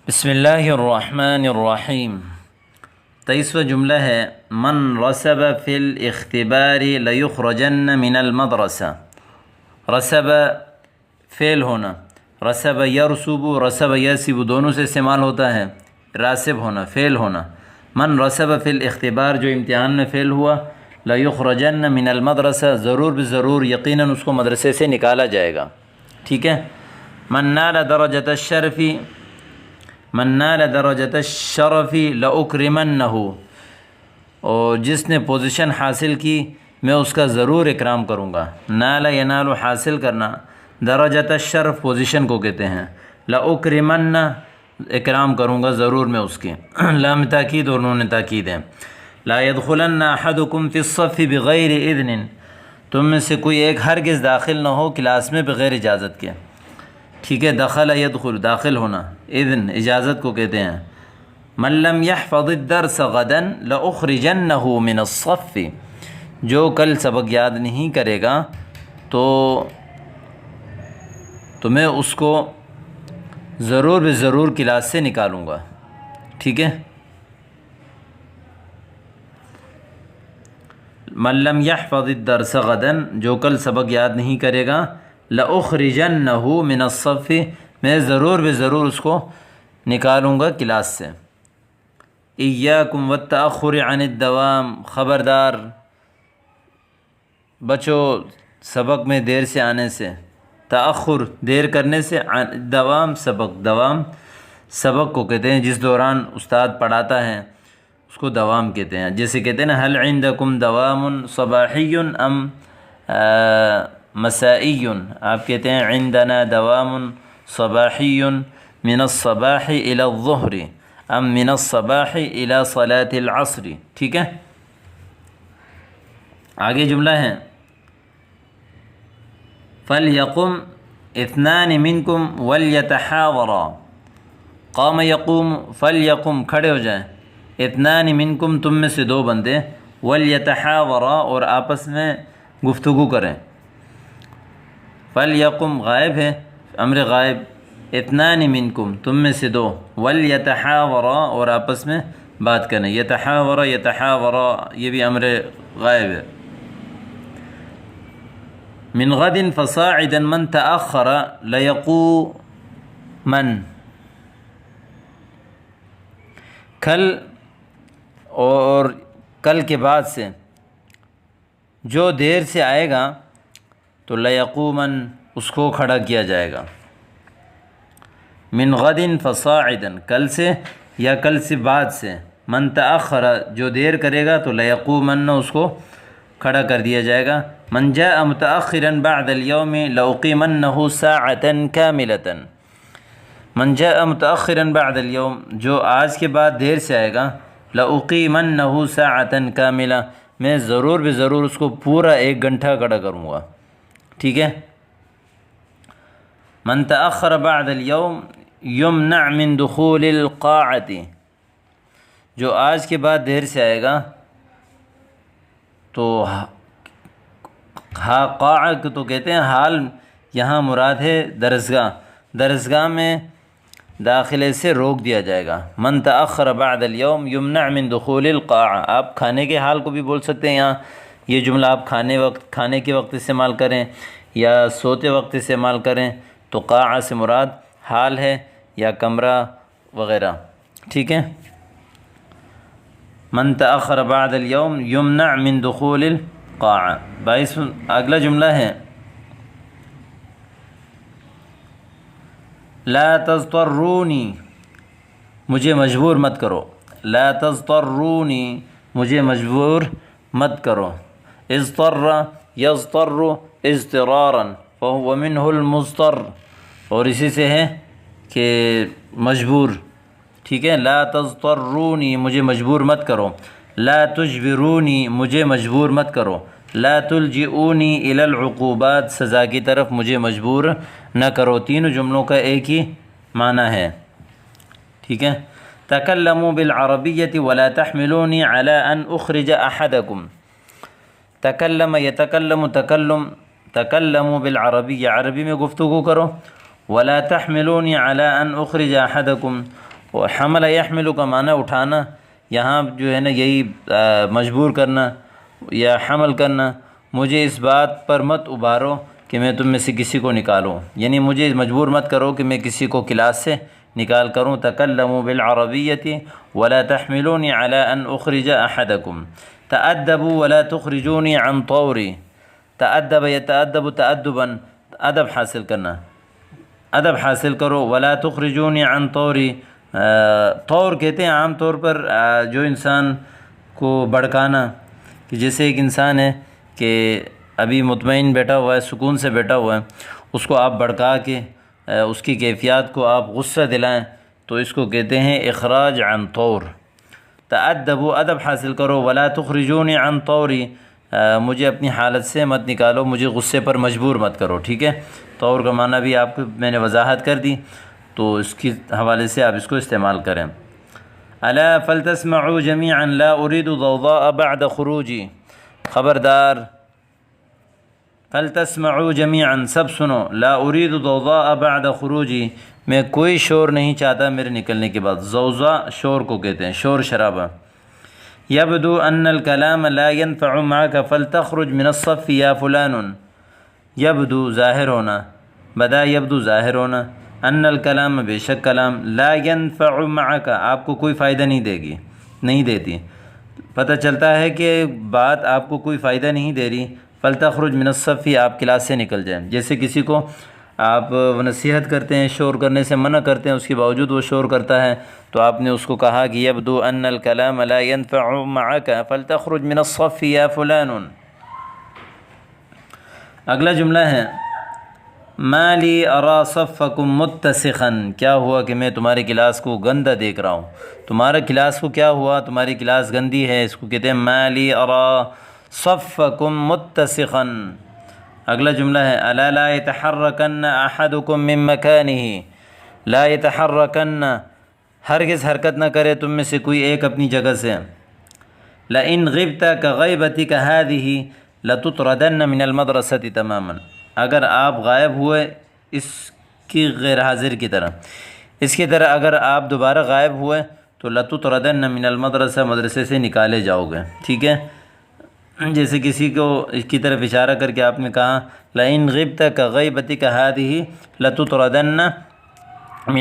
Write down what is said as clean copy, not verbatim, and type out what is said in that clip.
بسم اللہ الرحمن الرحیم۔ 23واں جملہ ہے من رسب فی الاختبار لیخرجن من المدرسہ۔ رسب فعل ہونا، رسب یرسب رسب یرسب دونوں سے استعمال ہوتا ہے۔ راسب ہونا فعل ہونا، من رسب فی الاختبار جو امتحان میں فعل ہوا، لیخرجن من المدرسہ ضرور بضرور یقیناً اس کو مدرسے سے نکالا جائے گا۔ ٹھیک ہے۔ من نال درجۃ الشرف، من نال درجۃ الشرف لأکرمنہ، اور جس نے پوزیشن حاصل کی میں اس کا ضرور اکرام کروں گا۔ نال ینال حاصل کرنا، درجۃ الشرف پوزیشن کو کہتے ہیں، لأکرمنہ اکرام کروں گا ضرور میں اس کے۔ لام تاکید اور نون تاکید ہے۔ لا يدخلن احدکم فی الصف بغیر اذن، تم میں سے کوئی ایک ہرگز داخل نہ ہو کلاس میں بغیر اجازت کے۔ ٹھیک ہے، دخل یدخل داخل ہونا، اذن اجازت کو کہتے ہیں۔ من لم يحفظ الدرس غدا لأخرجنہ من الصف، جو کل سبق یاد نہیں کرے گا تو میں اس کو ضرور بضرور کلاس سے نکالوں گا۔ ٹھیک ہے۔ من لم يحفظ الدرس غدا، جو کل سبق یاد نہیں کرے گا، لأخرجنہ من الصف، میں ضرور بضرور اس کو نکالوں گا کلاس سے۔ ایاکم والتأخر عن الدوام، خبردار بچو سبق میں دیر سے آنے سے، تأخر دیر کرنے سے، عن الدوام دوام سبق کو کہتے ہیں جس دوران استاد پڑھاتا ہے اس کو دوام کہتے ہیں۔ جیسے کہتے ہیں نا هل عندکم دوام صباحی ام مسائی، آپ کہتے ہیں عندنا دوام صباحی من الصباح الى الظہر ام من الصباح الى صلاة العصر۔ ٹھیک ہے۔ آگے جملہ ہے فَلْيَقُمْ اثنان منکم وَلْيَتَحَاوَرَا، قام یقوم فَلْيَقُمْ کھڑے ہو جائیں، اثنان منکم تم میں سے دو بندے، وَلْيَتَحَاوَرَا اور آپس میں گفتگو کریں۔ فَلْيَقُمْ غائب ہے، امر غائب، اثنان منکم تم میں سے دو، وَلْيَتَحَاوَرَا اور آپس میں بات کریں۔ یتحاورا یتحاورا یہ بھی امر غائب ہے۔ من غد فصاعدا من تأخر لیقومن، کل اور کل کے بعد سے جو دیر سے آئے گا تو لیقومن اس کو کھڑا کیا جائے گا۔ من غد فصاعدا کل سے یا کل سے بعد سے، من تأخر جو دیر کرے گا تو لیقومن اس کو کھڑا کر دیا جائے گا۔ من جاء متأخرا بعد اليوم لأقیمنہ ساعة کاملة، من جاء متأخرا بعد اليوم جو آج کے بعد دیر سے آئے گا، لأقیمنہ ساعة کاملة میں ضرور بضرور اس کو پورا 1 گھنٹہ کھڑا کروں گا۔ ٹھیک ہے۔ من تأخر بعد اليوم یمنع من دخول القاعة، جو آج کے بعد دیر سے آئے گا تو قاعہ تو کہتے ہیں حال، یہاں مراد ہے درسگاہ، درسگاہ میں داخلے سے روک دیا جائے گا۔ من تأخر بعد اليوم یمنع من دخول القاعة، آپ کھانے کے حال کو بھی بول سکتے ہیں یہاں، یہ جملہ آپ کھانے کے وقت استعمال کریں یا سوتے وقت استعمال کریں تو قاعہ سے مراد حال ہے یا کمرہ وغیرہ۔ ٹھیک ہے۔ من تأخر بعد اليوم یمنع من دخول القاعة۔ 22 اگلا جملہ ہے لا تضطرونی، مجھے مجبور مت کرو، لا تضطرونی مجھے مجبور مت کرو۔ اضطر یضطر اضطرارا فهو منه المضطر، اور اسی سے ہے کہ مجبور۔ ٹھیک ہے۔ لا تضطرونی مجھے مجبور مت کرو، لا تجبرونی مجھے مجبور مت کرو، لا تلجئونی الی العقوبات سزا کی طرف مجھے مجبور نہ کرو۔ تینوں جملوں کا ایک ہی معنی ہے۔ ٹھیک ہے۔ تکلموا بالعربیۃ ولا تحملونی علی ان اخرج احدکم، تکلم یتکلم تکلم، تکلموا بالعربیہ عربی میں گفتگو کرو، ولا تحملونی علی ان اخرج احدکم اور حمل یحمل کا معنی اٹھانا، یہاں جو ہے نا یہی مجبور کرنا یا حمل کرنا، مجھے اس بات پر مت ابھارو کہ میں تم میں سے کسی کو نکالوں، یعنی مجھے مجبور مت کرو کہ میں کسی کو کلاس سے نکال کروں۔ تکلموا بالعربیۃ ولا تحملونی علی ان اخرج احدکم، تأدبوا ولا تخرجونی عن طوری، تأدب یتأدب تأدبا، ادب حاصل کرنا، ادب حاصل کرو، ولا تخرجونی عن طوری، طور کہتے ہیں عام طور پر جو انسان کو بھڑکانا، کہ جیسے ایک انسان ہے کہ ابھی مطمئن بیٹھا ہوا ہے، سکون سے بیٹھا ہوا ہے، اس کو آپ بھڑکا کے اس کی کیفیات کو آپ غصہ دلائیں تو اس کو کہتے ہیں اخراج عن طور۔ تأدبوا، ادب حاصل کرو، ولا تخرجونی عن طوری، مجھے اپنی حالت سے مت نکالو، مجھے غصے پر مجبور مت کرو، ٹھیک ہے۔ طور کا معنی بھی آپ کو میں نے وضاحت کر دی، تو اس کے حوالے سے آپ اس کو استعمال کریں۔ الا فلتسمعوا جميعا لا اريد ضوضاء بعد خروجی، خبردار، فلتسمعوا جميعا، سب سنو، لا اريد ضوضاء بعد خروجی، میں کوئی شور نہیں چاہتا میرے نکلنے کے بعد۔ ضوضاء شور کو کہتے ہیں، شور شرابہ۔ یبدو ان الکلام لا ينفع معك فلتخرج من الصف یا فلان، یبدو ظاہر ہونا، بدا یبدو ظاہر ہونا، ان الکلام بے شک کلام، لا ينفع معك آپ کو کوئی فائدہ نہیں دے گی، نہیں دیتی، پتہ چلتا ہے کہ بات آپ کو کوئی فائدہ نہیں دے رہی، فلتخرج من الصف، آپ کلاس سے نکل جائیں۔ جیسے کسی کو آپ نصیحت کرتے ہیں، شور کرنے سے منع کرتے ہیں، اس کے باوجود وہ شور کرتا ہے، تو آپ نے اس کو کہا کہ یبدو ان الکلام لا ينفع معك فلتخرج من الصف یا فلان۔ اگلا جملہ ہے ما لی ارا صفکم متسخا، کیا ہوا کہ میں تمہاری کلاس کو گندہ دیکھ رہا ہوں، تمہارا کلاس کو کیا ہوا، تمہاری کلاس گندی ہے، اس کو کہتے ہیں ما لی ارا صفکم متسخا۔ اگلا جملہ ہے الا لا يتحركن احدکم من مکانہ، لا يتحركن، ہرگز حرکت نہ کرے تم میں سے کوئی ایک اپنی جگہ سے۔ لئن غبت كغیبتک هذه لتطردن من المدرسة تماما، اگر آپ غائب ہوئے اس کی غیر حاضر کی طرح، اس کی طرح اگر آپ دوبارہ غائب ہوئے تو لتطردن من المدرسة، مدرسے سے نکالے جاؤ گے، ٹھیک ہے۔ جیسے کسی کو اس کی طرف اشارہ کر کے آپ نے کہا لئن غبت كغیبتک هذه لتطردن من